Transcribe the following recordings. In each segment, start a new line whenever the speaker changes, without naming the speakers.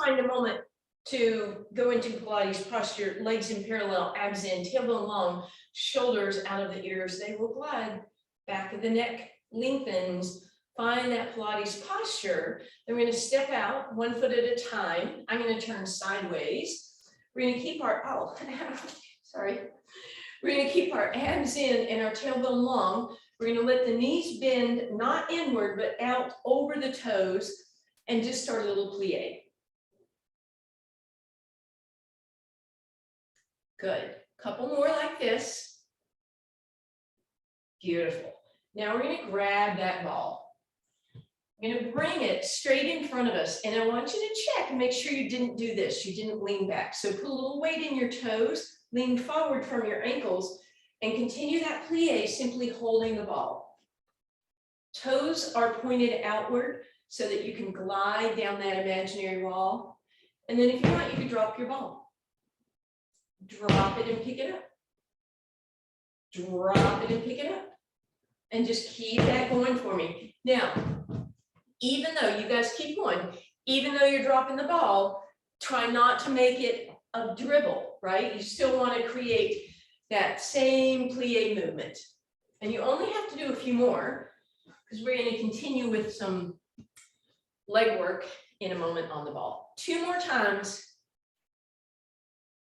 find a moment to go into Pilates posture, legs in parallel, abs in, tailbone long, shoulders out of the ears. They will glide, back of the neck lengthens. Find that Pilates posture. Then we're going to step out 1 foot at a time. I'm going to turn sideways. We're going to keep our, oh, sorry. We're going to keep our abs in and our tailbone long. We're going to let the knees bend, not inward, but out over the toes, and just start a little plie. Good. Couple more like this. Beautiful. Now we're going to grab that ball. I'm going to bring it straight in front of us, and I want you to check and make sure you didn't do this. You didn't lean back. So put a little weight in your toes, lean forward from your ankles, and continue that plie, simply holding the ball. Toes are pointed outward so that you can glide down that imaginary wall. And then if you want, you can drop your ball. Drop it and pick it up. Drop it and pick it up. And just keep that going for me. Now, even though you guys keep going, even though you're dropping the ball, try not to make it a dribble, right? You still want to create that same plie movement. And you only have to do a few more because we're going to continue with some leg work in a moment on the ball. 2 more times.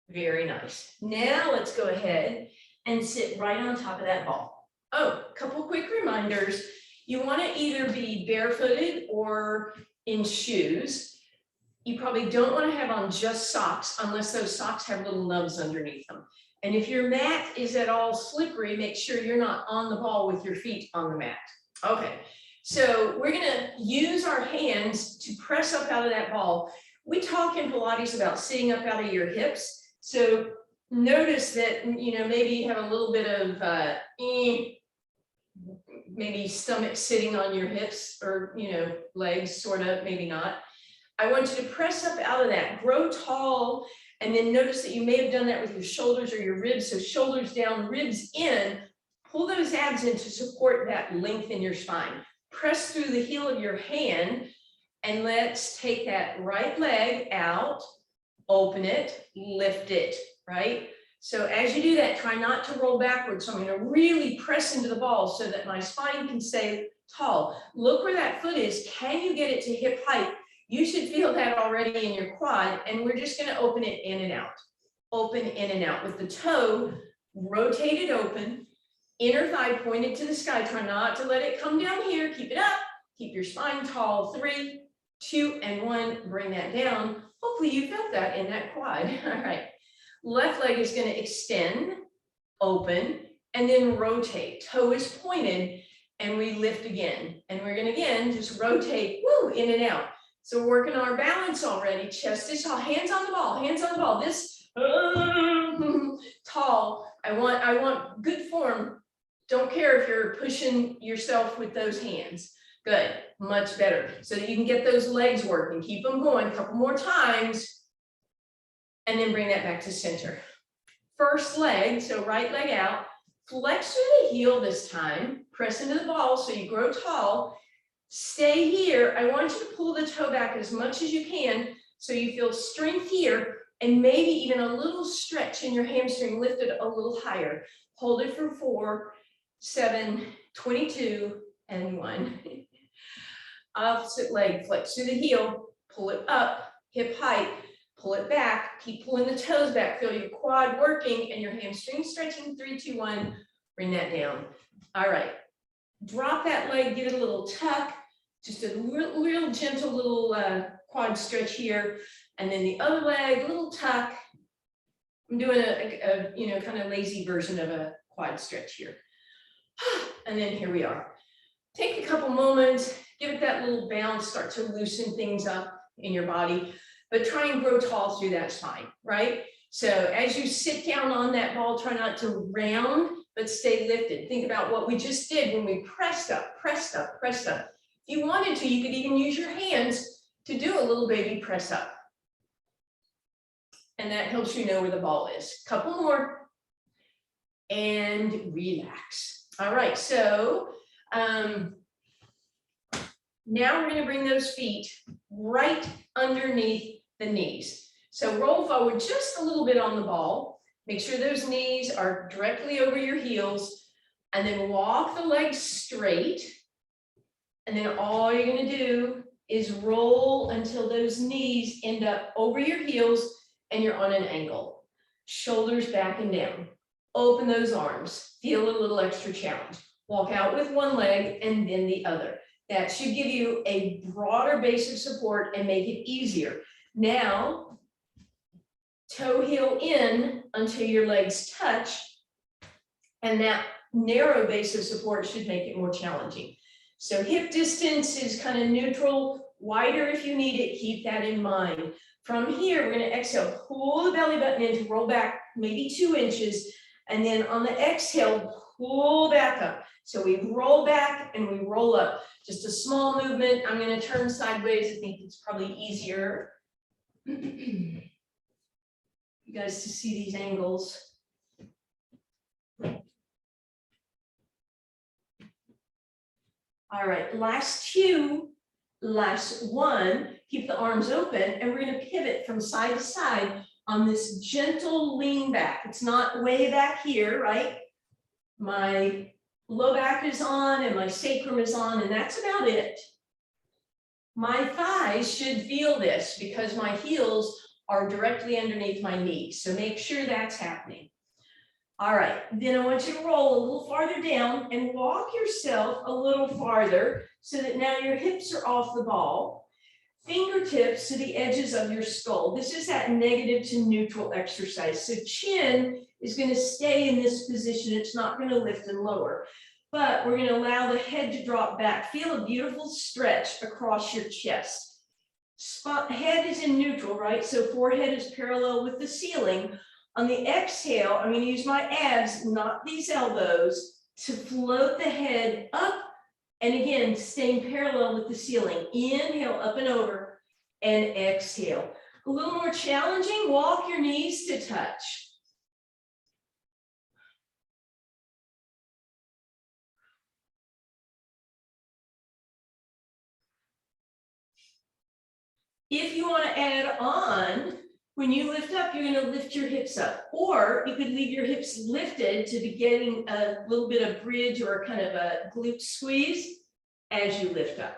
Very nice. Now let's go ahead and sit right on top of that ball. Oh, a couple quick reminders. You want to either be barefooted or in shoes. You probably don't want to have on just socks unless those socks have little nubs underneath them. And if your mat is at all slippery, make sure you're not on the ball with your feet on the mat. Okay, so we're going to use our hands to press up out of that ball. We talk in Pilates about sitting up out of your hips. So notice that, you know, maybe you have a little bit of maybe stomach sitting on your hips, or, you know, legs sort of, maybe not. I want you to press up out of that, grow tall, and then notice that you may have done that with your shoulders or your ribs. So shoulders down, ribs in, pull those abs in to support that length in your spine. Press through the heel of your hand, and let's take that right leg out, open it, lift it, right? So as you do that, try not to roll backwards. So I'm going to really press into the ball so that my spine can stay tall. Look where that foot is. Can you get it to hip height? You should feel that already in your quad, and we're just going to open it in and out. Open in and out with the toe rotated open, inner thigh pointed to the sky. Try not to let it come down here. Keep it up. Keep your spine tall. 3, 2, and 1. Bring that down. Hopefully you felt that in that quad. All right. Left leg is going to extend, open, and then rotate. Toe is pointed, and we lift again. And we're going to, again, just rotate, woo, in and out. So we're working on our balance already. Chest is tall, hands on the ball, hands on the ball. This tall. I want good form. Don't care if you're pushing yourself with those hands. Good, much better. So that you can get those legs working. Keep them going a couple more times. And then bring that back to center. First leg, so right leg out, flex through the heel this time, press into the ball so you grow tall. Stay here. I want you to pull the toe back as much as you can so you feel strength here, and maybe even a little stretch in your hamstring. Lift it a little higher. Hold it for 4, 7, 22, and 1. Opposite leg, flex through the heel, pull it up, hip height. Pull it back, keep pulling the toes back, feel your quad working and your hamstring stretching. 3, 2, 1, bring that down. All right, drop that leg, give it a little tuck, just a real gentle little quad stretch here. And then the other leg, a little tuck. I'm doing a you know, kind of lazy version of a quad stretch here. And then here we are. Take a couple moments, give it that little bounce, start to loosen things up in your body. But try and grow tall through that spine, right? So as you sit down on that ball, try not to round, but stay lifted. Think about what we just did when we pressed up, pressed up, pressed up. If you wanted to, you could even use your hands to do a little baby press up. And that helps you know where the ball is. Couple more. And relax. All right, so now we're going to bring those feet right underneath the knees. So roll forward just a little bit on the ball. Make sure those knees are directly over your heels, and then walk the legs straight. And then all you're going to do is roll until those knees end up over your heels and you're on an angle. Shoulders back and down. Open those arms. Feel a little extra challenge. Walk out with one leg and then the other. That should give you a broader base of support and make it easier. Now, toe heel in until your legs touch, and that narrow base of support should make it more challenging. So hip distance is kind of neutral, wider if you need it, keep that in mind. From here, we're going to exhale, pull the belly button in to roll back maybe 2 inches, and then on the exhale, pull back up. So we roll back and we roll up. Just a small movement. I'm going to turn sideways. I think it's probably easier. You guys to see these angles. All right, last 2, last 1, keep the arms open, and we're going to pivot from side to side on this gentle lean back. It's not way back here, right? My low back is on and my sacrum is on, and that's about it. My thighs should feel this because my heels are directly underneath my knees. So make sure that's happening. All right, then I want you to roll a little farther down and walk yourself a little farther so that now your hips are off the ball. Fingertips to the edges of your skull. This is that negative to neutral exercise. So chin is going to stay in this position. It's not going to lift and lower, but we're going to allow the head to drop back. Feel a beautiful stretch across your chest. Head is in neutral, right? So forehead is parallel with the ceiling. On the exhale, I'm going to use my abs, not these elbows, to float the head up. And again, staying parallel with the ceiling. Inhale, up and over, and exhale. A little more challenging, walk your knees to touch. If you want to add on, when you lift up, you're going to lift your hips up. Or you could leave your hips lifted to be getting a little bit of bridge or kind of a glute squeeze as you lift up.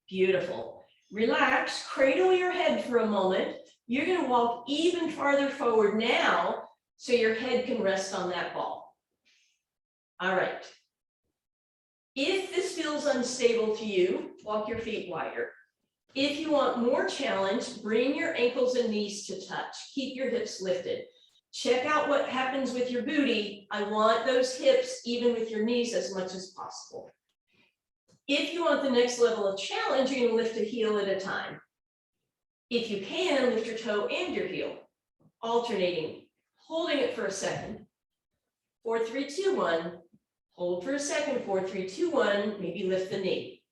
Beautiful. Relax, cradle your head for a moment. You're going to walk even farther forward now so your head can rest on that ball. All right. If this feels unstable to you, walk your feet wider. If you want more challenge, bring your ankles and knees to touch. Keep your hips lifted. Check out what happens with your booty. I want those hips even with your knees as much as possible. If you want the next level of challenge, you're going to lift a heel at a time. If you can, lift your toe and your heel, alternating, holding it for a second. 4, 3, 2, 1. Hold for a second, 4, 3, 2, 1, maybe lift the knee.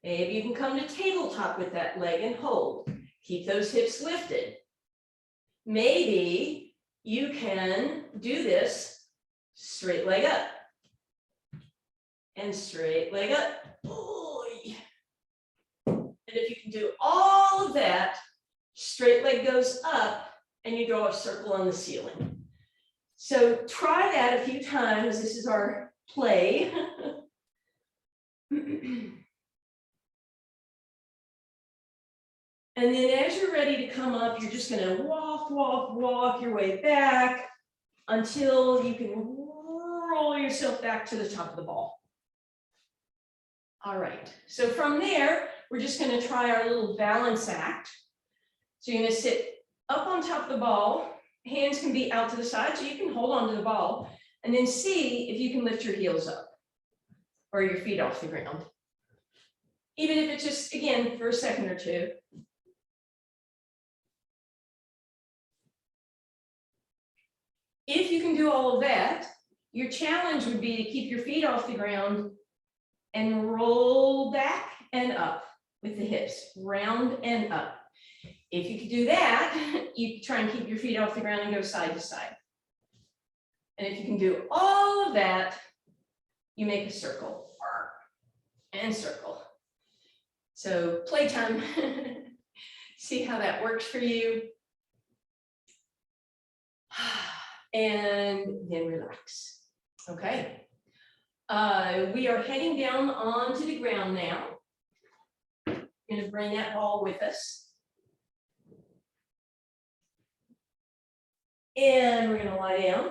Maybe you can come to tabletop with that leg and hold. Keep those hips lifted. Maybe you can do this, straight leg up. And straight leg up. And if you can do all of that, straight leg goes up and you draw a circle on the ceiling. So try that a few times. This is our play. And then as you're ready to come up, you're just going to walk your way back until you can roll yourself back to the top of the ball. All right, so from there, we're just going to try our little balance act. So you're going to sit up on top of the ball. Hands can be out to the side, so you can hold on to the ball. And then see if you can lift your heels up or your feet off the ground. Even if it's just, again, for a second or two. If you can do all of that, your challenge would be to keep your feet off the ground and roll back and up with the hips, round and up. If you can do that, you try and keep your feet off the ground and go side to side. And if you can do all of that, you make a circle and circle. So playtime, see how that works for you. And then relax. Okay. We are heading down onto the ground now. Going to bring that ball with us. And we're going to lie down.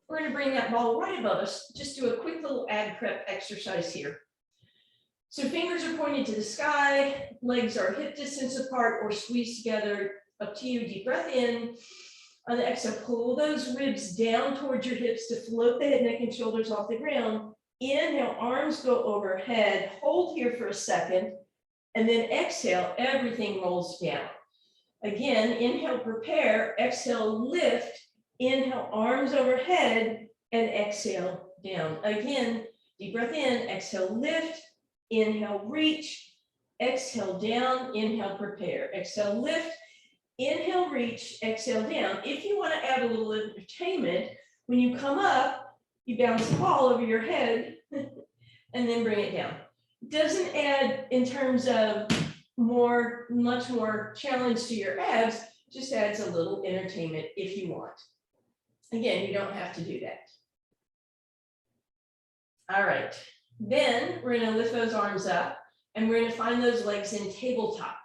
We're going to bring that ball right above us. Just do a quick little ab prep exercise here. So fingers are pointed to the sky, legs are hip distance apart or squeezed together, up to you. Deep breath in. On the exhale, pull those ribs down towards your hips to float the head, neck, and shoulders off the ground. Inhale, arms go overhead. Hold here for a second. And then exhale, everything rolls down. Again, inhale, prepare. Exhale, lift. Inhale, arms overhead. And exhale, down. Again, deep breath in. Exhale, lift. Inhale, reach. Exhale, down. Inhale, prepare. Exhale, lift. Inhale, reach. Exhale, down. If you want to add a little entertainment, when you come up, you bounce the ball over your head and then bring it down. Doesn't add in terms of much more challenge to your abs, just adds a little entertainment if you want. Again, you don't have to do that. All right, then we're going to lift those arms up and we're going to find those legs in tabletop.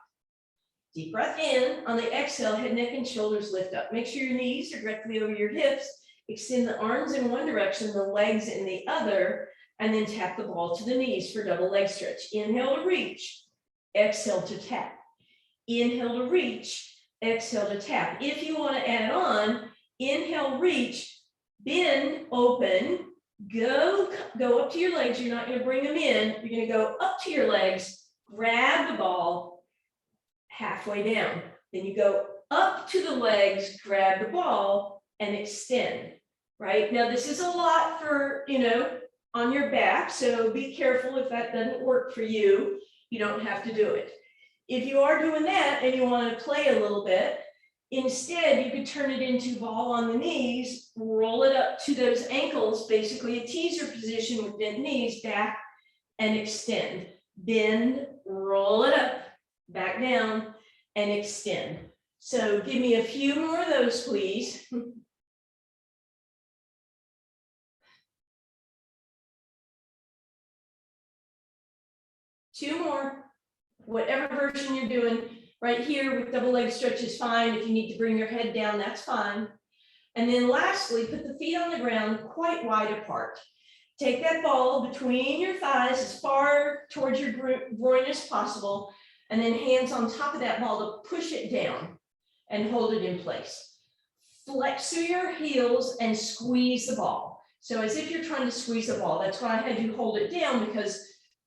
Deep breath in. On the exhale, head, neck, and shoulders lift up. Make sure your knees are directly over your hips. Extend the arms in one direction, the legs in the other, and then tap the ball to the knees for double leg stretch. Inhale to reach. Exhale to tap. Inhale to reach. Exhale to tap. If you want to add on, inhale, reach, bend, open, go up to your legs. You're not going to bring them in. You're going to go up to your legs, grab the ball halfway down. Then you go up to the legs, grab the ball, and extend. Right? Now, this is a lot for, on your back, so be careful if that doesn't work for you. You don't have to do it. If you are doing that and you want to play a little bit, instead you could turn it into ball on the knees, roll it up to those ankles, basically a teaser position with bent knees, back and extend. Bend, roll it up, back down and extend. So give me a few more of those, please. Two more, whatever version you're doing. Right here with double leg stretch is fine. If you need to bring your head down, that's fine. And then lastly, put the feet on the ground quite wide apart. Take that ball between your thighs as far towards your groin as possible, and then hands on top of that ball to push it down and hold it in place. Flex through your heels and squeeze the ball. So as if you're trying to squeeze the ball. That's why I had you hold it down, because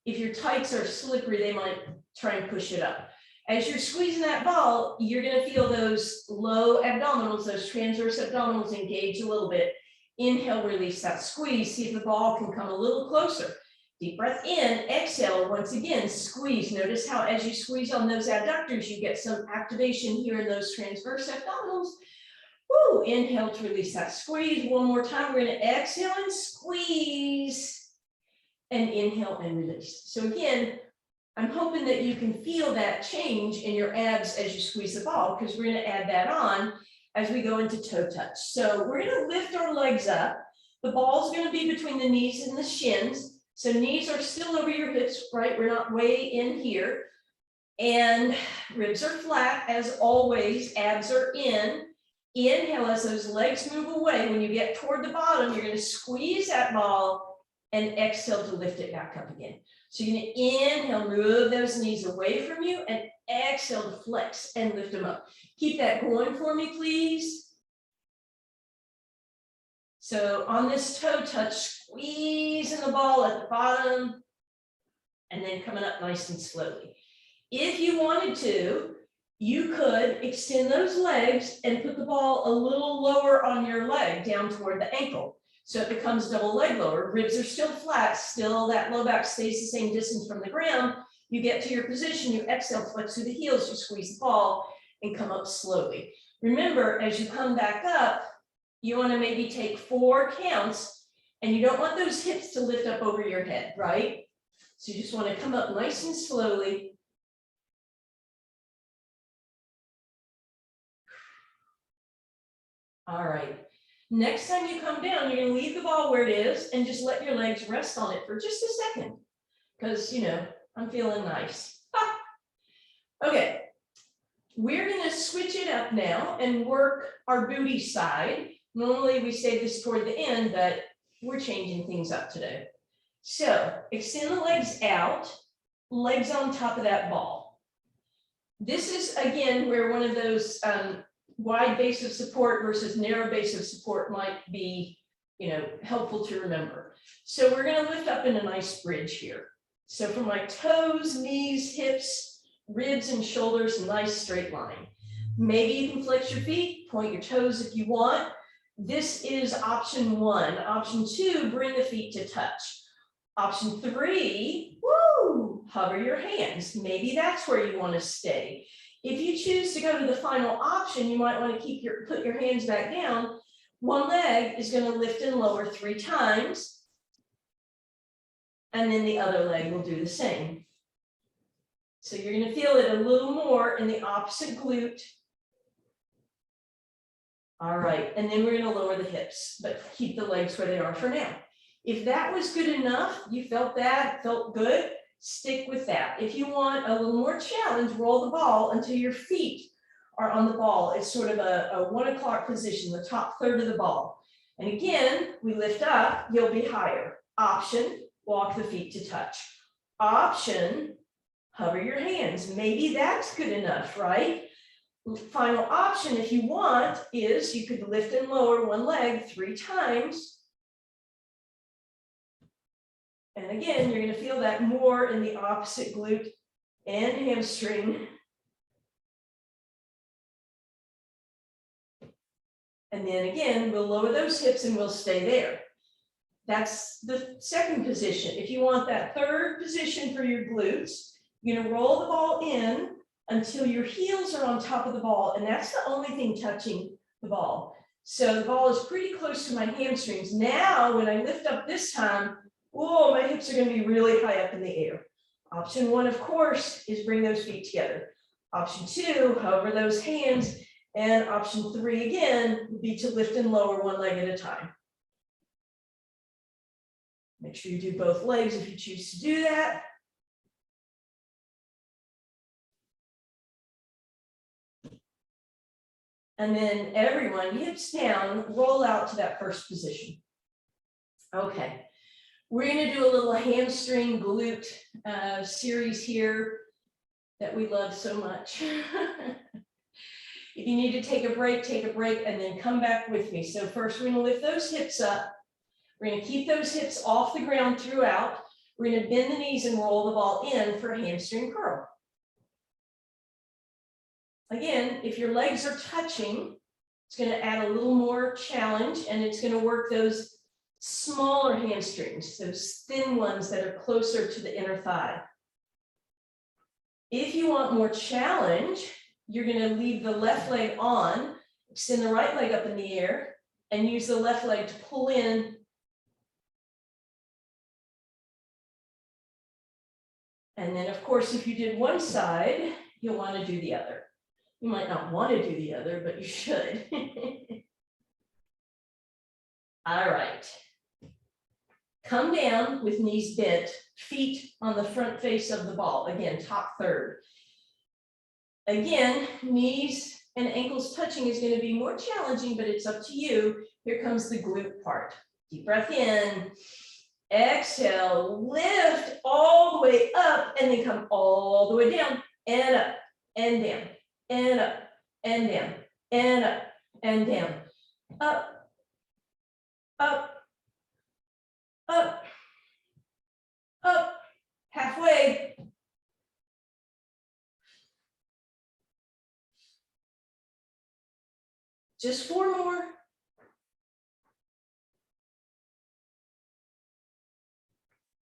if your tights are slippery, they might try and push it up. As you're squeezing that ball, you're going to feel those low abdominals, those transverse abdominals engage a little bit. Inhale, release that squeeze. See if the ball can come a little closer. Deep breath in, exhale, once again, squeeze. Notice how as you squeeze on those adductors, you get some activation here in those transverse abdominals. Woo, inhale to release that squeeze. One more time, we're going to exhale and squeeze. And inhale and release. So again, I'm hoping that you can feel that change in your abs as you squeeze the ball, because we're going to add that on as we go into toe touch. So we're going to lift our legs up. The ball's going to be between the knees and the shins. So knees are still over your hips, right? We're not way in here. And ribs are flat as always. Abs are in. Inhale as those legs move away. When you get toward the bottom, you're going to squeeze that ball and exhale to lift it back up again. So you're going to inhale, move those knees away from you, and exhale to flex and lift them up. Keep that going for me, please. So on this toe touch, squeezing the ball at the bottom, and then coming up nice and slowly. If you wanted to, you could extend those legs and put the ball a little lower on your leg, down toward the ankle. So it becomes double leg lower. Ribs are still flat, still that low back stays the same distance from the ground. You get to your position, you exhale, flex through the heels, you squeeze the ball and come up slowly. Remember, as you come back up, you want to maybe take 4 counts, and you don't want those hips to lift up over your head, right? So you just want to come up nice and slowly All right. Next time you come down, you're gonna leave the ball where it is and just let your legs rest on it for just a second. Because, you know, I'm feeling nice. Ah. Okay. We're gonna switch it up now and work our booty side. Normally we save this toward the end, but we're changing things up today. So extend the legs out, legs on top of that ball. This is, again, where one of those wide base of support versus narrow base of support might be, you know, helpful to remember. So we're going to lift up in a nice bridge here. So from my toes, knees, hips, ribs, and shoulders, a nice straight line. Maybe you can flex your feet, point your toes if you want. This is option 1. Option 2, bring the feet to touch. Option 3, woo, hover your hands. Maybe that's where you want to stay. If you choose to go to the final option, you might want to put your hands back down. One leg is going to lift and lower 3 times. And then the other leg will do the same. So you're going to feel it a little more in the opposite glute. All right, and then we're going to lower the hips, but keep the legs where they are for now. If that was good enough, you felt that, felt good, stick with that. If you want a little more challenge, roll the ball until your feet are on the ball. It's sort of a 1 o'clock position, the top third of the ball. And again, we lift up, you'll be higher. Option, walk the feet to touch. Option, hover your hands. Maybe that's good enough, right? Final option, if you want, is you could lift and lower one leg 3 times. And again, you're going to feel that more in the opposite glute and hamstring. And then again, we'll lower those hips and we'll stay there. That's the second position. If you want that third position for your glutes, you're going to roll the ball in until your heels are on top of the ball. And that's the only thing touching the ball. So the ball is pretty close to my hamstrings. Now, when I lift up this time, oh, my hips are going to be really high up in the air. Option 1, of course, is bring those feet together. Option 2, hover those hands. And option 3, again, would be to lift and lower one leg at a time. Make sure you do both legs if you choose to do that. And then everyone, hips down, roll out to that first position. Okay. We're going to do a little hamstring glute series here that we love so much. If you need to take a break, and then come back with me. So first, we're going to lift those hips up. We're going to keep those hips off the ground throughout. We're going to bend the knees and roll the ball in for a hamstring curl. Again, if your legs are touching, it's going to add a little more challenge, and it's going to work those smaller hamstrings, those thin ones that are closer to the inner thigh. If you want more challenge, you're going to leave the left leg on, extend the right leg up in the air, and use the left leg to pull in. And then, of course, if you did one side, you'll want to do the other. You might not want to do the other, but you should. All right. Come down with knees bent, feet on the front face of the ball. Again, top third. Again, knees and ankles touching is going to be more challenging, but it's up to you. Here comes the glute part. Deep breath in. Exhale, lift all the way up, and then come all the way down and up and down and up and down and up and down. Up, up, up, up, halfway. Just 4 more.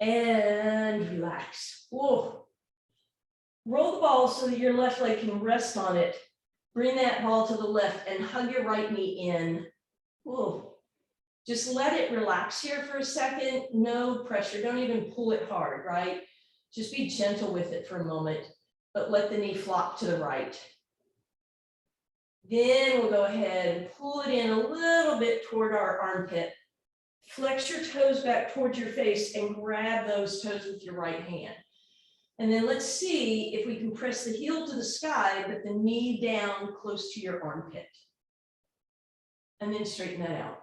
And relax. Whoa. Roll the ball so that your left leg can rest on it. Bring that ball to the left and hug your right knee in. Whoa. Just let it relax here for a second. No pressure. Don't even pull it hard, right? Just be gentle with it for a moment, but let the knee flop to the right. Then we'll go ahead and pull it in a little bit toward our armpit. Flex your toes back towards your face and grab those toes with your right hand. And then let's see if we can press the heel to the sky, but the knee down close to your armpit. And then straighten that out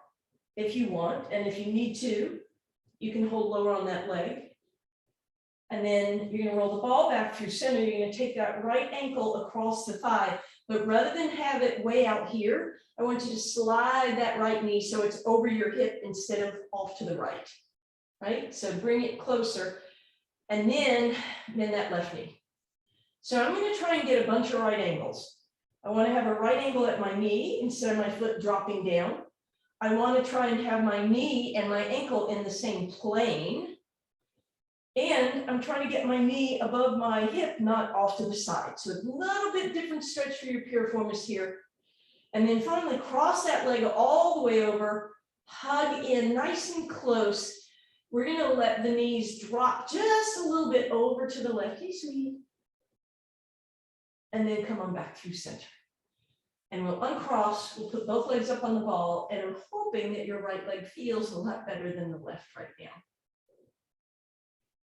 if you want. And if you need to, you can hold lower on that leg. And then you're going to roll the ball back through center. You're going to take that right ankle across the thigh. But rather than have it way out here, I want you to slide that right knee so it's over your hip instead of off to the right. Right? So bring it closer. And then bend that left knee. So I'm going to try and get a bunch of right angles. I want to have a right angle at my knee instead of my foot dropping down. I want to try and have my knee and my ankle in the same plane. And I'm trying to get my knee above my hip, not off to the side. So a little bit different stretch for your piriformis here. And then finally cross that leg all the way over, hug in nice and close. We're going to let the knees drop just a little bit over to the left. Hey, sweetie. And then come on back through center. And we'll uncross, we'll put both legs up on the ball, and I'm hoping that your right leg feels a lot better than the left right now.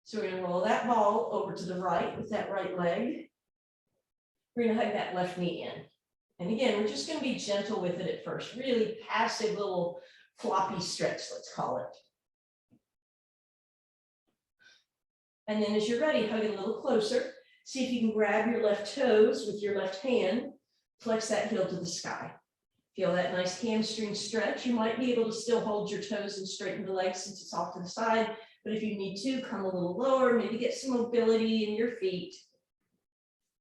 So we're going to roll that ball over to the right with that right leg. We're going to hug that left knee in. And again, we're just going to be gentle with it at first, really passive little floppy stretch, let's call it. And then as you're ready, hug it a little closer. See if you can grab your left toes with your left hand, flex that heel to the sky. Feel that nice hamstring stretch. You might be able to still hold your toes and straighten the legs since it's off to the side. But if you need to, come a little lower, maybe get some mobility in your feet.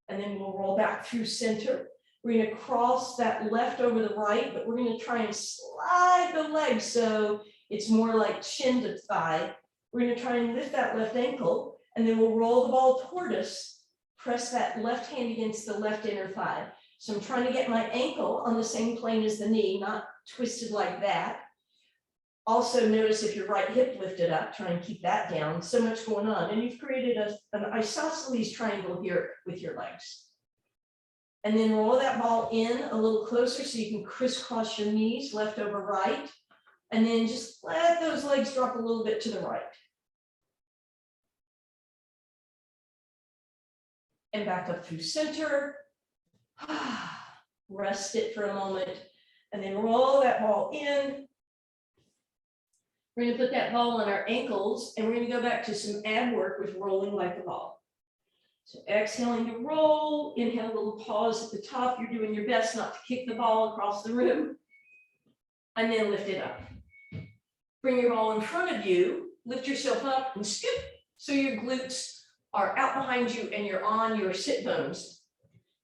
And then we'll roll back through center. We're going to cross that left over the right, but we're going to try and slide the leg so it's more like chin to thigh. We're going to try and lift that left ankle, and then we'll roll the ball toward us. Press that left hand against the left inner thigh. So I'm trying to get my ankle on the same plane as the knee, not twisted like that. Also notice if your right hip lifted up, try and keep that down. So much going on. And you've created an isosceles triangle here with your legs. And then roll that ball in a little closer so you can crisscross your knees, left over right. And then just let those legs drop a little bit to the right. And back up through center. Rest it for a moment. And then roll that ball in. We're going to put that ball on our ankles, and we're going to go back to some ab work with rolling like a ball. So exhaling to roll, inhale a little pause at the top. You're doing your best not to kick the ball across the room. And then lift it up. Bring your ball in front of you, lift yourself up and scoop. So your glutes are out behind you and you're on your sit bones.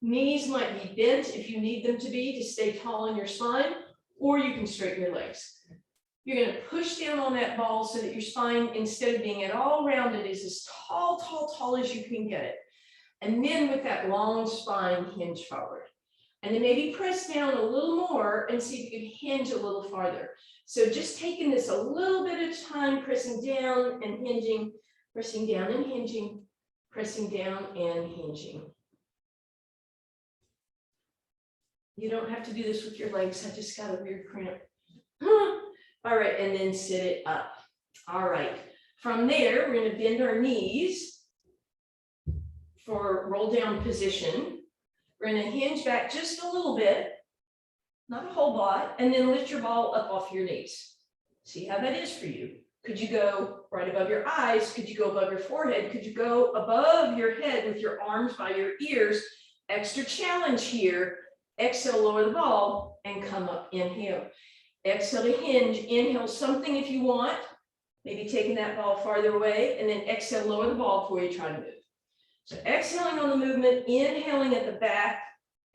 Knees might be bent if you need them to be to stay tall in your spine, or you can straighten your legs. You're going to push down on that ball so that your spine, instead of being at all rounded, is as tall, tall, tall as you can get it. And then with that long spine, hinge forward. And then maybe press down a little more and see if you can hinge a little farther. So just taking this a little bit at a time, pressing down and hinging, pressing down and hinging, pressing down and hinging. You don't have to do this with your legs. I just got a weird cramp. All right, and then sit it up. All right, from there, we're going to bend our knees for roll down position. We're going to hinge back just a little bit, not a whole lot, and then lift your ball up off your knees. See how that is for you. Could you go right above your eyes? Could you go above your forehead? Could you go above your head with your arms by your ears? Extra challenge here. Exhale, lower the ball, and come up, inhale. Exhale to hinge, inhale something if you want, maybe taking that ball farther away, and then exhale, lower the ball before you try to move. So exhaling on the movement, inhaling at the back,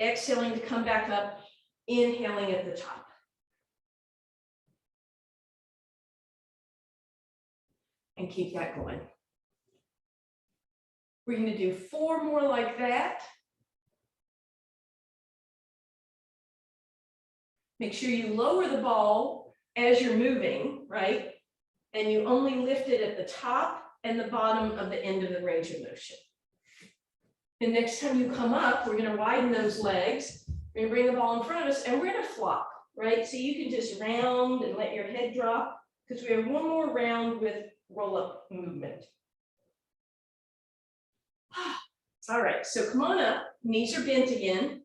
exhaling to come back up, inhaling at the top. And keep that going. We're going to do 4 more like that. Make sure you lower the ball as you're moving, right? And you only lift it at the top and the bottom of the end of the range of motion. The next time you come up, we're going to widen those legs. We're gonna bring the ball in front of us and we're gonna flop, right? So you can just round and let your head drop because we have one more round with roll-up movement. All right, so come on up, knees are bent again.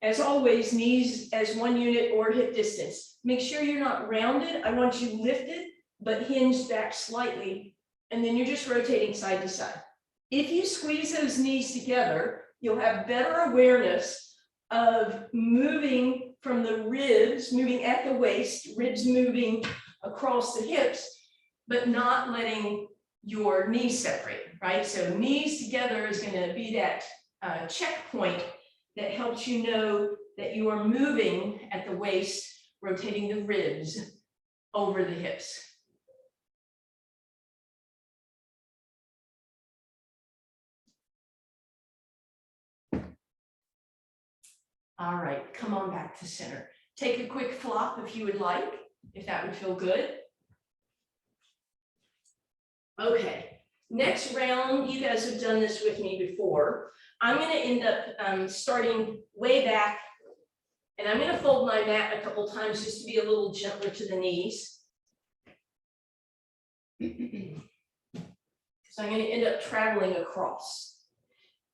As always, knees as 1 unit or hip distance. Make sure you're not rounded. I want you lifted, but hinged back slightly. And then you're just rotating side to side. If you squeeze those knees together, you'll have better awareness of moving from the ribs, moving at the waist, ribs moving across the hips, but not letting your knees separate, right? So knees together is going to be that checkpoint that helps you know that you are moving at the waist, rotating the ribs over the hips. All right, come on back to center. Take a quick flop if you would like, if that would feel good. Okay, next round, you guys have done this with me before. I'm going to end up starting way back, and I'm going to fold my mat a couple times just to be a little gentler to the knees. Because I'm going to end up traveling across.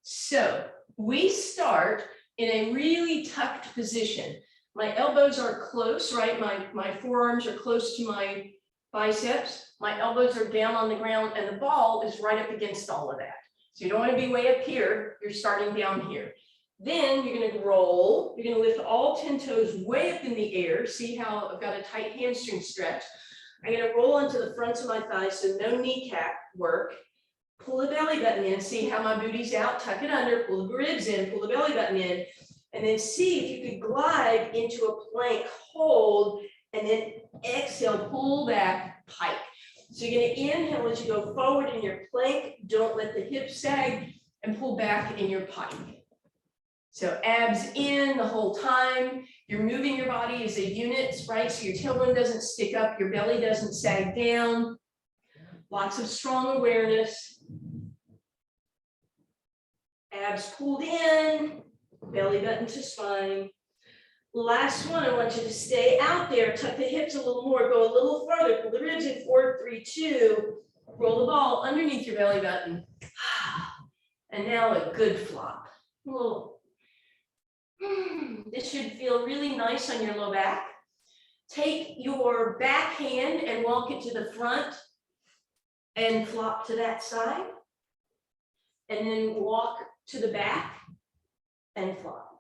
So we start in a really tucked position. My elbows are close, right? My forearms are close to my biceps. My elbows are down on the ground and the ball is right up against all of that. So you don't want to be way up here. You're starting down here. Then you're going to roll. You're going to lift all 10 toes way up in the air. See how I've got a tight hamstring stretch. I'm going to roll onto the fronts of my thighs, so no kneecap work. Pull the belly button in, see how my booty's out, tuck it under, pull the ribs in, pull the belly button in, and then see if you could glide into a plank hold, and then exhale, pull back, pike. So you're going to inhale as you go forward in your plank, don't let the hips sag, and pull back in your pike. So abs in the whole time, you're moving your body as a unit, right? So your tailbone doesn't stick up, your belly doesn't sag down. Lots of strong awareness. Abs pulled in, belly button to spine. Last one, I want you to stay out there, tuck the hips a little more, go a little farther, pull the ribs in, 4, 3, 2, roll the ball underneath your belly button. And now a good flop. This should feel really nice on your low back. Take your back hand and walk it to the front and flop to that side. And then walk to the back and flop.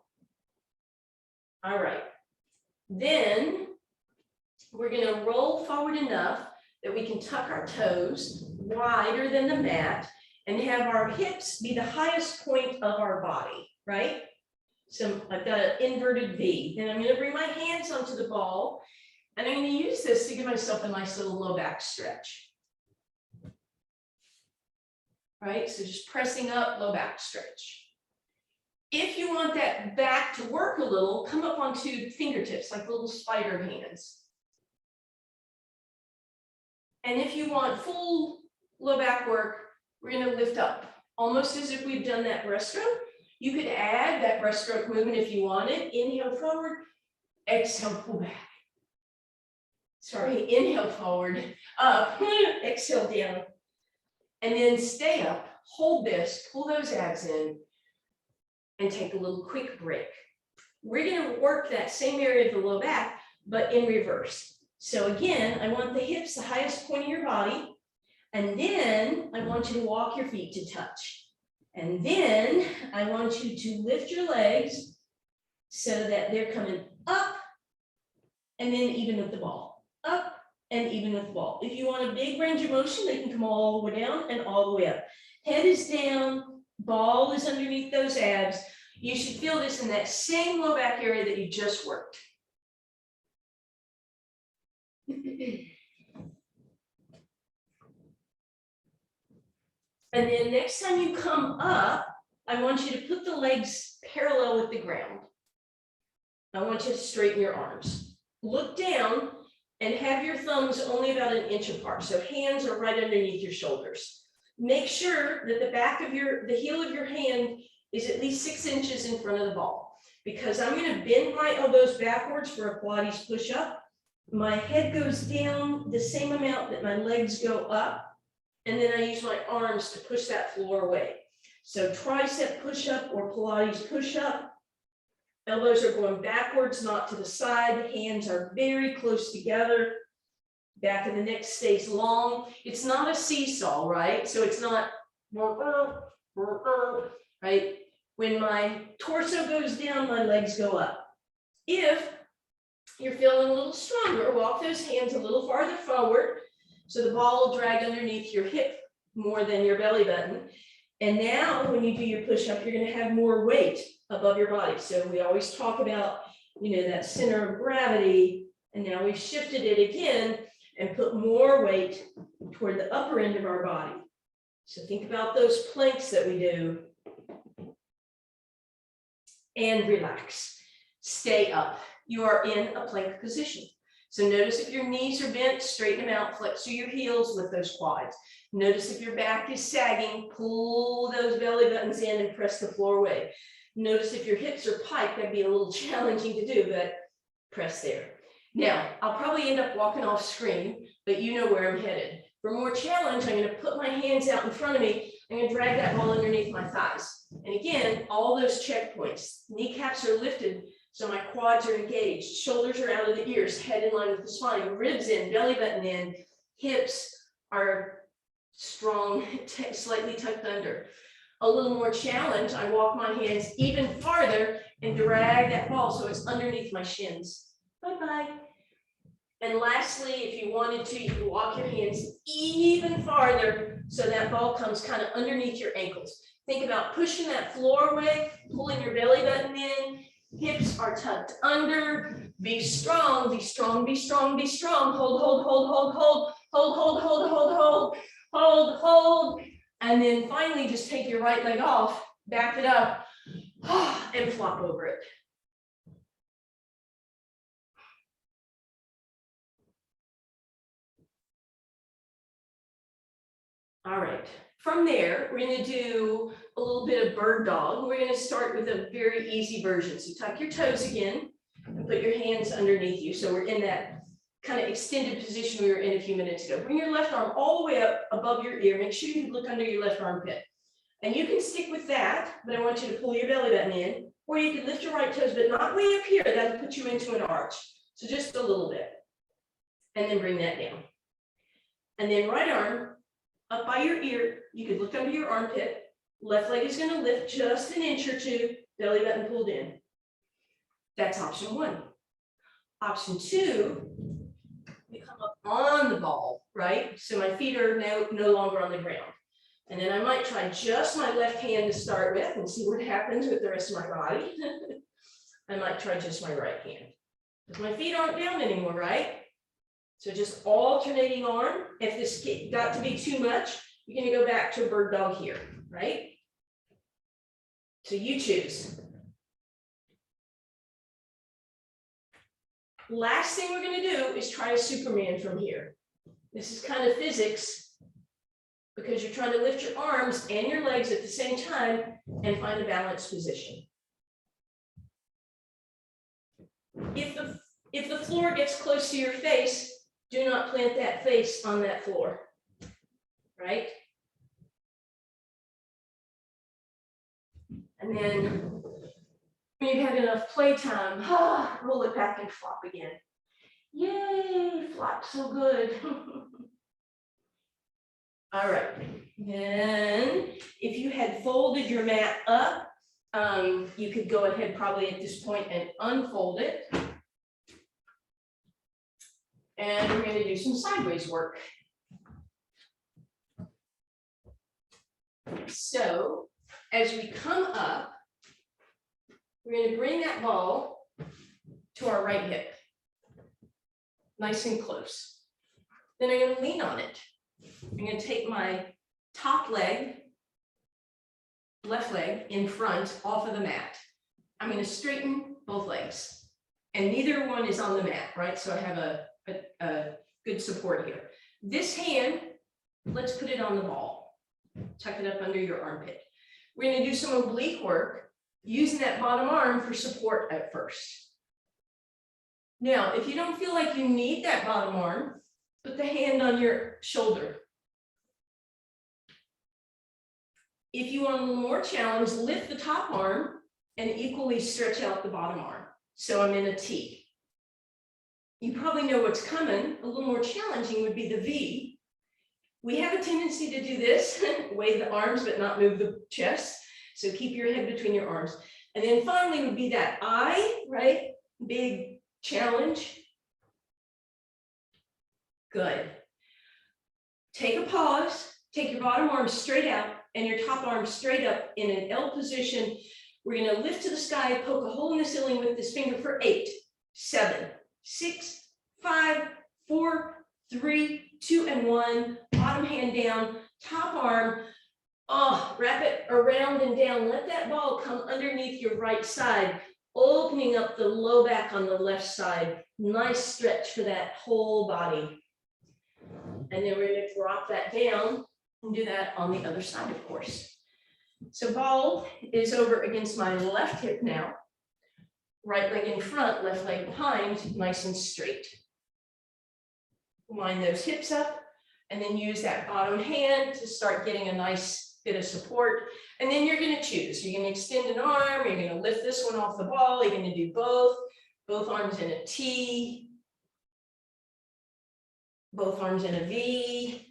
All right. Then we're going to roll forward enough that we can tuck our toes wider than the mat and have our hips be the highest point of our body, right? So I've got an inverted V. Then I'm going to bring my hands onto the ball, and I'm going to use this to give myself a nice little low back stretch. Right, so just pressing up, low back stretch. If you want that back to work a little, come up onto fingertips like little spider hands. And if you want full low back work, we're going to lift up, almost as if we've done that breaststroke. You could add that breaststroke movement if you wanted. Inhale forward, exhale, pull back. Sorry, inhale forward, up, exhale down. And then stay up, hold this, pull those abs in, and take a little quick break. We're going to work that same area of the low back, but in reverse. So again, I want the hips the highest point of your body, and then I want you to walk your feet to touch. And then I want you to lift your legs so that they're coming up, and then even with the ball, up, and even with the ball. If you want a big range of motion, they can come all the way down and all the way up. Head is down, ball is underneath those abs. You should feel this in that same low back area that you just worked. And then next time you come up, I want you to put the legs parallel with the ground. I want you to straighten your arms. Look down and have your thumbs only about 1 inch apart. So hands are right underneath your shoulders. Make sure that the back of the heel of your hand is at least 6 inches in front of the ball. because I'm going to bend my elbows backwards for a Pilates push-up. My head goes down the same amount that my legs go up, and then I use my arms to push that floor away. So tricep push-up or Pilates push-up, elbows are going backwards, not to the side. Hands are very close together. Back of the neck stays long. It's not a seesaw, right? So it's not, right? When my torso goes down, my legs go up. If you're feeling a little stronger, walk those hands a little farther forward so the ball will drag underneath your hip more than your belly button. And now when you do your push-up, you're going to have more weight above your body. So we always talk about, that center of gravity, and now we've shifted it again and put more weight toward the upper end of our body. So think about those planks that we do. And relax. Stay up. You are in a plank position. So notice if your knees are bent, straighten them out, flex through your heels with those quads. Notice if your back is sagging, pull those belly buttons in and press the floor away. Notice if your hips are piked, that'd be a little challenging to do, but press there. Now, I'll probably end up walking off screen, but you know where I'm headed. For more challenge, I'm going to put my hands out in front of me. I'm going to drag that ball underneath my thighs. And again, all those checkpoints. Kneecaps are lifted, so my quads are engaged. Shoulders are out of the ears, head in line with the spine, ribs in, belly button in, hips are strong, slightly tucked under. A little more challenge, I walk my hands even farther and drag that ball so it's underneath my shins. Bye-bye. And lastly, if you wanted to, you can walk your hands even farther so that ball comes kind of underneath your ankles. Think about pushing that floor away, pulling your belly button in, hips are tucked under, be strong, be strong, be strong, be strong, hold, hold, hold, hold, hold, hold, hold, hold, hold, hold, hold, hold, and then finally just take your right leg off, back it up, and flop over it. All right, from there, we're going to do a little bit of bird dog. We're going to start with a very easy version. So tuck your toes again and put your hands underneath you. So we're in that kind of extended position we were in a few minutes ago. Bring your left arm all the way up above your ear. Make sure you look under your left armpit. And you can stick with that, but I want you to pull your belly button in, or you can lift your right toes, but not way up here. That'll put you into an arch. So just a little bit. And then bring that down. And then right arm up by your ear, you could look under your armpit. Left leg is going to lift just an inch or two, belly button pulled in. That's option one. Option two, we come up on the ball, right? So my feet are no longer on the ground. And then I might try just my left hand to start with and see what happens with the rest of my body. I might try just my right hand. Because my feet aren't down anymore, right? So just alternating arm. If this got to be too much, you're going to go back to a bird dog here, right? So you choose. Last thing we're going to do is try a Superman from here. This is kind of physics because you're trying to lift your arms and your legs at the same time and find a balanced position. If the floor gets close to your face, do not plant that face on that floor, right? And then when you've had enough playtime, roll it back and flop again. Yay, flop so good. All right, then if you had folded your mat up, you could go ahead probably at this point and unfold it. And we're going to do some sideways work. So as we come up, we're going to bring that ball to our right hip, nice and close. Then I'm going to lean on it. I'm going to take my top leg, left leg in front off of the mat. I'm going to straighten both legs. And neither one is on the mat, right? So I have a good support here. This hand, let's put it on the ball. Tuck it up under your armpit. We're going to do some oblique work. using that bottom arm for support at first. Now, if you don't feel like you need that bottom arm, put the hand on your shoulder. If you want a little more challenge, lift the top arm and equally stretch out the bottom arm. So I'm in a T. You probably know what's coming. A little more challenging would be the V. We have a tendency to do this, wave the arms but not move the chest. So keep your head between your arms. And then finally would be that I, right? Big challenge. Good. Take a pause, take your bottom arm straight out and your top arm straight up in an L position. We're going to lift to the sky, poke a hole in the ceiling with this finger for 8, 7, 6, 5, 4, 3, 2, and 1. Bottom hand down, top arm. Oh, wrap it around and down. Let that ball come underneath your right side, opening up the low back on the left side. Nice stretch for that whole body. And then we're going to drop that down and do that on the other side, of course. So ball is over against my left hip now. Right leg in front, left leg behind, nice and straight. Line those hips up and then use that bottom hand to start getting a nice bit of support. And then you're going to choose. You're going to extend an arm. You're going to lift this one off the ball. You're going to do both arms in a T, both arms in a V.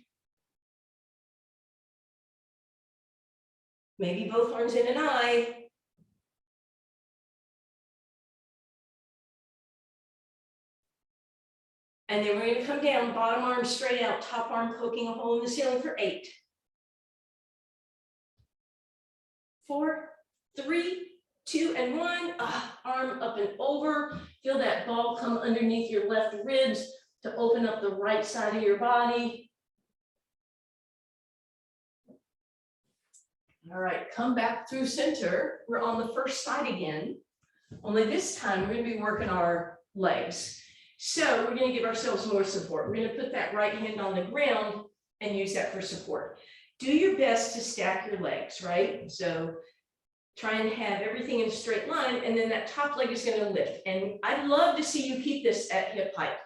Maybe both arms in an I. And then we're going to come down, bottom arm straight out, top arm poking a hole in the ceiling for 8, 4, 3, 2, and 1. Arm up and over. Feel that ball come underneath your left ribs to open up the right side of your body. All right, come back through center. We're on the first side again. Only this time we're going to be working our legs. So we're going to give ourselves more support. We're going to put that right hand on the ground and use that for support. Do your best to stack your legs, right? So try and have everything in a straight line, and then that top leg is going to lift. And I'd love to see you keep this at hip height.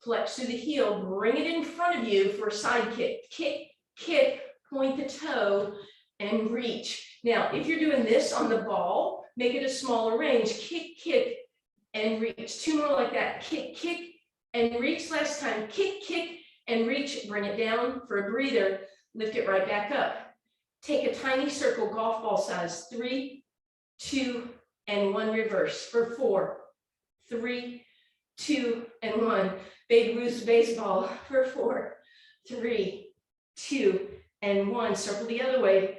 Flex through the heel, bring it in front of you for a side kick. Kick, kick, point the toe, and reach. Now, if you're doing this on the ball, make it a smaller range. Kick, kick, and reach. 2 more like that. Kick, kick, and reach. Last time. Kick, kick, and reach. Bring it down for a breather. Lift it right back up. Take a tiny circle, golf ball size. 3, 2, and 1. Reverse for 4, 3, 2, and 1. Babe Ruth's baseball for 4, 3, 2, and 1. Circle the other way.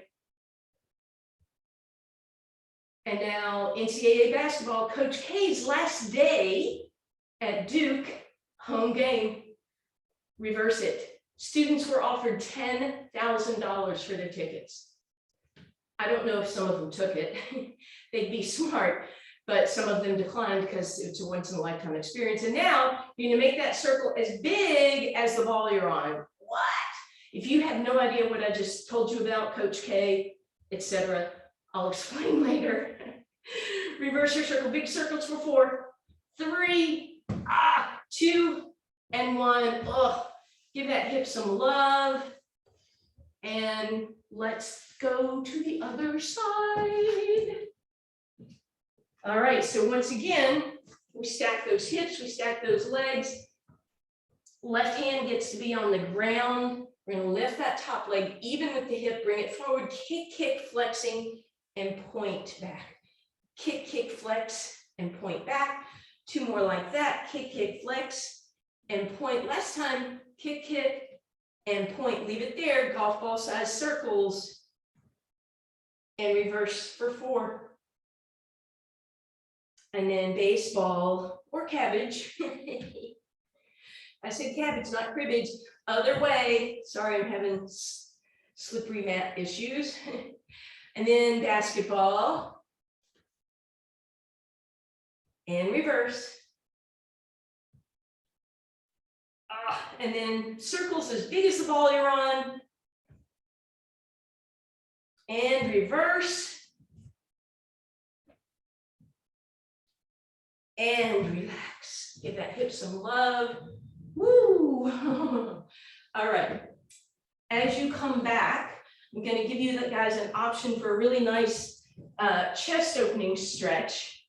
And now NCAA basketball, Coach K's last day at Duke, home game. Reverse it. Students were offered $10,000 for their tickets. I don't know if some of them took it. They'd be smart, but some of them declined because it's a once in a lifetime experience. And now you're going to make that circle as big as the ball you're on. What? If you have no idea what I just told you about Coach K, etc., I'll explain later. Reverse your circle, big circles for 4, 3, 2, and 1. Oh, give that hip some love. And let's go to the other side. All right, so once again, we stack those hips, we stack those legs. Left hand gets to be on the ground. We're going to lift that top leg even with the hip, bring it forward, kick, kick, flexing, and point back. Kick, kick, flex, and point back. 2 more like that. Kick, kick, flex, and point. Last time, kick, kick, and point. Leave it there. Golf ball size circles. And reverse for 4. And then baseball or cabbage. I said cabbage, not cribbage. Other way. Sorry, I'm having slippery mat issues. And then basketball. And reverse. And then circles as big as the ball you're on. And reverse. and relax. Give that hip some love. Woo! All right. As you come back, I'm going to give you guys an option for a really nice chest opening stretch,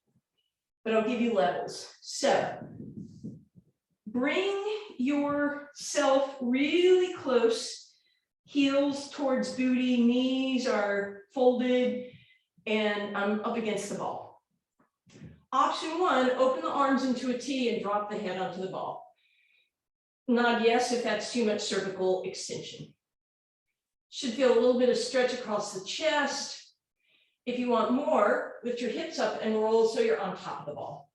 but I'll give you levels. So bring yourself really close, heels towards booty, knees are folded, and I'm up against the ball. Option one, open the arms into a T and drop the head onto the ball. Nod yes if that's too much cervical extension. Should feel a little bit of stretch across the chest. If you want more, lift your hips up and roll so you're on top of the ball.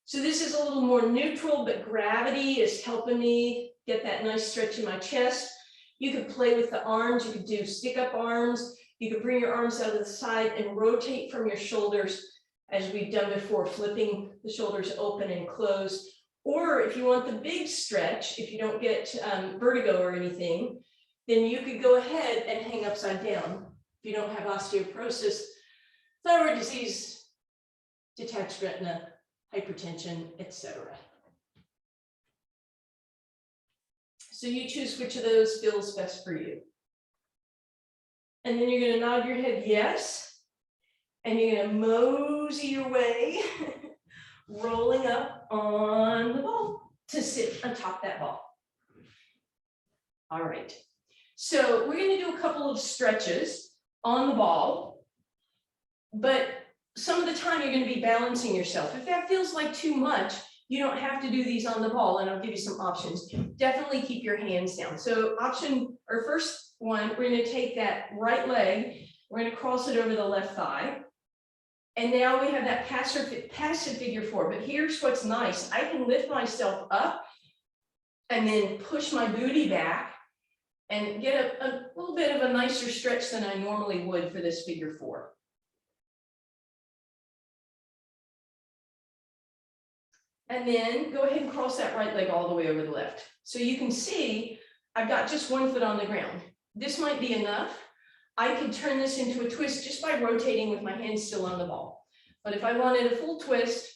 So this is a little more neutral, but gravity is helping me get that nice stretch in my chest. You could play with the arms. You could do stick up arms. You could bring your arms out to the side and rotate from your shoulders as we've done before, flipping the shoulders open and closed. Or if you want the big stretch, if you don't get vertigo or anything, then you could go ahead and hang upside down. If you don't have osteoporosis, thyroid disease, detached retina, hypertension, etc. So you choose which of those feels best for you. And then you're going to nod your head yes, and you're going to mosey your way, rolling up on the ball to sit atop that ball. All right. So we're going to do a couple of stretches on the ball, but some of the time you're going to be balancing yourself. If that feels like too much, you don't have to do these on the ball, and I'll give you some options. Definitely keep your hands down. So first one, we're going to take that right leg, we're going to cross it over the left thigh. And now we have that passive figure four, but here's what's nice. I can lift myself up and then push my booty back and get a little bit of a nicer stretch than I normally would for this figure four. And then go ahead and cross that right leg all the way over the left. So you can see I've got just one foot on the ground. This might be enough. I could turn this into a twist just by rotating with my hand still on the ball. But if I wanted a full twist,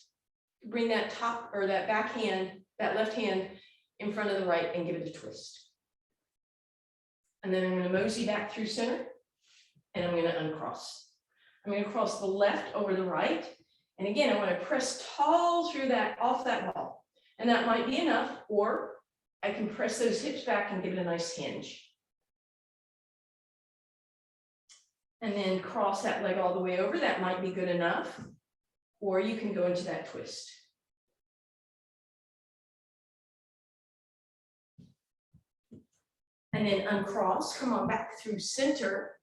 bring that top or that back hand, that left hand in front of the right and give it a twist. And then I'm going to mosey back through center and I'm going to uncross. I'm going to cross the left over the right. And again, I want to press tall through that, off that ball. And that might be enough, or I can press those hips back and give it a nice hinge. And then cross that leg all the way over. That might be good enough. Or you can go into that twist. And then uncross, come on back through center.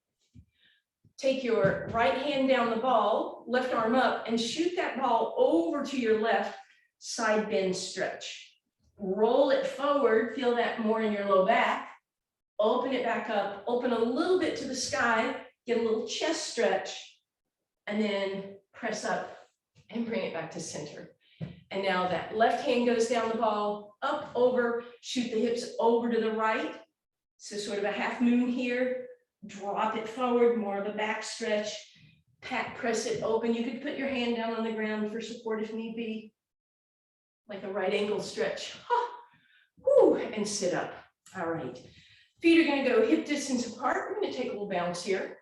Take your right hand down the ball, left arm up, and shoot that ball over to your left, side bend stretch. Roll it forward, feel that more in your low back. Open it back up, open a little bit to the sky, get a little chest stretch, and then press up and bring it back to center. And now that left hand goes down the ball, up, over, shoot the hips over to the right. So sort of a half moon here. Drop it forward, more of a back stretch, press it open. You could put your hand down on the ground for support if need be, like a right angle stretch. Woo, and sit up. All right. Feet are going to go hip distance apart. We're going to take a little bounce here.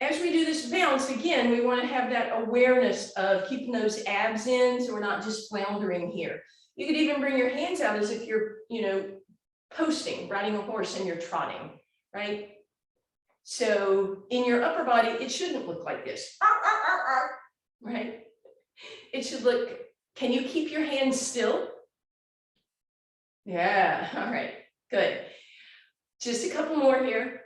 As we do this bounce, again, we want to have that awareness of keeping those abs in so we're not just floundering here. You could even bring your hands out as if you're, posting, riding a horse and you're trotting. Right? So in your upper body, it shouldn't look like this, right? It should look, can you keep your hands still? Yeah, all right, good. Just a couple more here.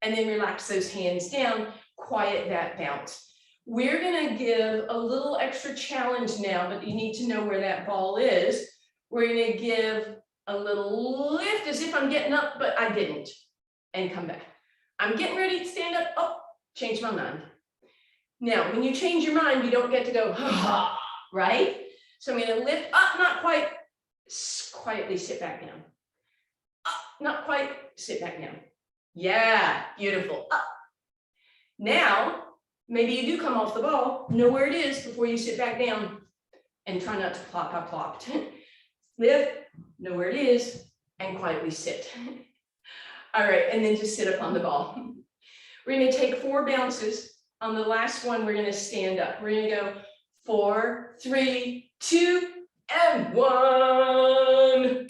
And then relax those hands down, quiet that bounce. We're gonna give a little extra challenge now, but you need to know where that ball is. We're gonna give a little lift as if I'm getting up, but I didn't. And come back. I'm getting ready to stand up. Oh, change my mind. Now, when you change your mind, you don't get to go, right? So I'm going to lift up, not quite, quietly sit back down. Up, not quite, sit back down. Yeah, beautiful. Up. Now, Maybe you do come off the ball, know where it is before you sit back down, and try not to plop, plop, plop. Lift, know where it is, and quietly sit. All right, and then just sit up on the ball. We're gonna take 4 bounces. On the last one, we're gonna stand up. We're gonna go 4, 3, 2, and 1.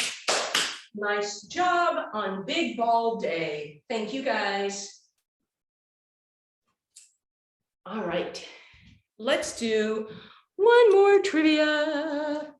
Nice job on big ball day. Thank you, guys. All right, let's do one more trivia.